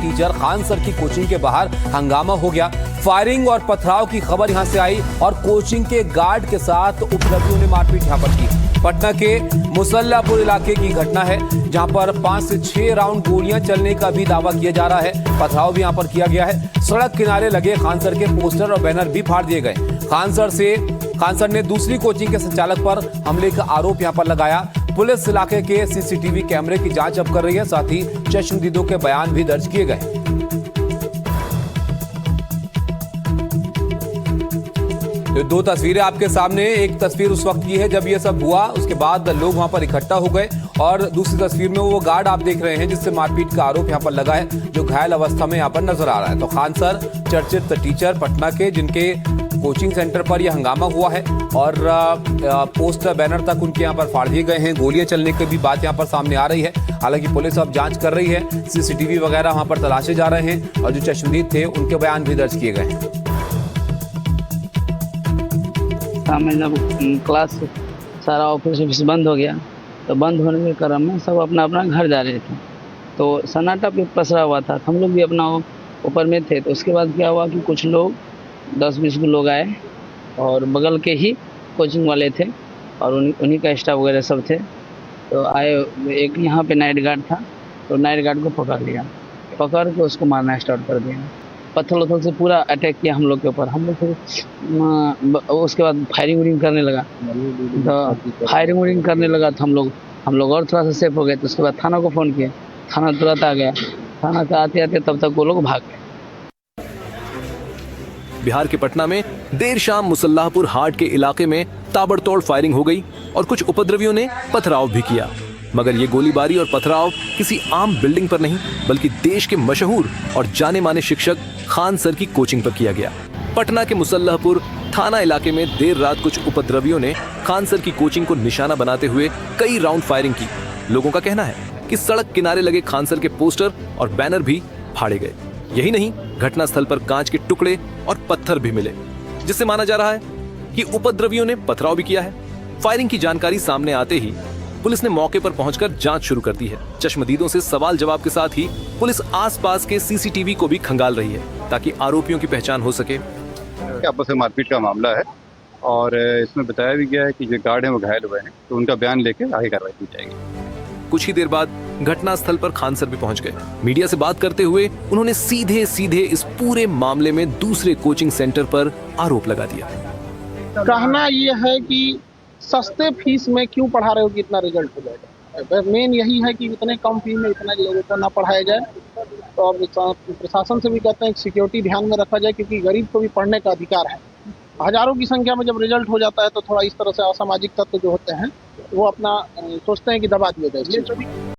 Teacher Khan sir की coaching के बाहर हंगामा हो गया। फायरिंग और पथराव की खबर यहां से आई और कोचिंग के गार्ड के साथ उपद्रवियों ने मारपीट यहां पर की। पटना के मुसल्लापुर इलाके की घटना है, जहां पर 5 से 6 राउंड गोलियां चलने का भी दावा किया जा रहा है। पथराव भी यहां पर किया गया है। सड़क किनारे लगे खान सर के पोस्टर और बैनर भी फाड़ दिए गए। खान सर ने दूसरी कोचिंग के संचालक पर हमले का आरोप यहां पर लगाया। पुलिस इलाके के सीसीटीवी कैमरे की जांच अब कर रही है, साथ ही चश्मदीदों के बयान भी दर्ज किए गए। तो 2 तस्वीरें आपके सामने। एक तस्वीर उस वक्त की है जब ये सब हुआ, उसके बाद लोग वहां पर इकट्ठा हो गए, और दूसरी तस्वीर में वो गार्ड आप देख रहे हैं जिससे मारपीट का आरोप यहां पर लगा है, जो घायल अवस्था में यहां पर नजर आ रहा है। तो खान सर चर्चित टीचर पटना के, जिनके कोचिंग सेंटर पर यह हंगामा हुआ है और पोस्टर बैनर तक उनके यहाँ पर फाड़ दिए गए हैं। गोलियां चलने की भी बात यहाँ पर सामने आ रही है। हालांकि पुलिस अब जांच कर रही है, सीसीटीवी वगैरह वहां पर तलाशे जा रहे हैं और जो चश्मदीद थे उनके बयान भी दर्ज किए गए हैं। हमें जब क्लास सारा ऑफिस बंद हो गया, तो बंद होने के क्रम में सब अपना अपना घर जा रहे थे, तो सन्नाटा भी पसरा हुआ था। हम लोग भी अपना ऊपर में थे। तो उसके बाद क्या हुआ कि कुछ लोग 10-20 लोग आए और बगल के ही कोचिंग वाले थे और उन्हीं का स्टाफ वगैरह सब थे। तो आए, एक यहाँ पे नाइट गार्ड था, तो नाइट गार्ड को पकड़ लिया, पकड़ के उसको मारना स्टार्ट कर दिया। पत्थर वत्थर से पूरा अटैक किया हम लोग के ऊपर। हम लोग फिर उसके बाद फायरिंग करने लगा। तो फायरिंग करने लगा तो हम लोग और थोड़ा सा सेफ हो गए। तो उसके बाद थाना को फ़ोन किया, थाना तुरंत आ गया। थाना से आते आते तब तक वो लोग भाग गए। बिहार के पटना में देर शाम मुसल्लापुर हाट के इलाके में ताबड़तोड़ फायरिंग हो गई और कुछ उपद्रवियों ने पथराव भी किया, मगर ये गोलीबारी और पथराव किसी आम बिल्डिंग पर नहीं, बल्कि देश के मशहूर और जाने माने शिक्षक खान सर की कोचिंग पर किया गया। पटना के मुसल्लापुर थाना इलाके में देर रात कुछ उपद्रवियों ने खान सर की कोचिंग को निशाना बनाते हुए कई राउंड फायरिंग की। लोगों का कहना है कि सड़क किनारे लगे खान सर के पोस्टर और बैनर भी फाड़े गए। यही नहीं, घटनास्थल पर कांच के टुकड़े और पत्थर भी मिले, जिससे माना जा रहा है कि उपद्रवियों ने पथराव भी किया है। फायरिंग की जानकारी सामने आते ही पुलिस ने मौके पर पहुंचकर जांच शुरू कर दी है। चश्मदीदों से सवाल जवाब के साथ ही पुलिस आसपास के सीसीटीवी को भी खंगाल रही है, ताकि आरोपियों की पहचान हो सके। आपस में मारपीट का मामला है और इसमें बताया भी गया है कि जो गार्ड हैं वो घायल हुए हैं, तो उनका बयान लेकर आगे कार्रवाई की जाएगी। कुछ ही देर बाद घटनास्थल पर खान सर भी पहुंच गए। मीडिया से बात करते हुए उन्होंने सीधे इस पूरे मामले में दूसरे कोचिंग सेंटर पर आरोप लगा दिया। कहना यह है कि सस्ते फीस में क्यों पढ़ा रहे हो कि इतना रिजल्ट हो जाएगा। मेन यही है कि इतने कम फी में इतना लोगों को ना पढ़ाया जाए। तो अब प्रशासन से भी कहते हैं कि सिक्योरिटी ध्यान में रखा जाए, क्योंकि गरीब को भी पढ़ने का अधिकार है। हजारों की संख्या में जब रिजल्ट हो जाता है तो थोड़ा इस तरह से असामाजिक तत्व जो होते हैं वो अपना सोचते हैं कि दबा दिया जाए।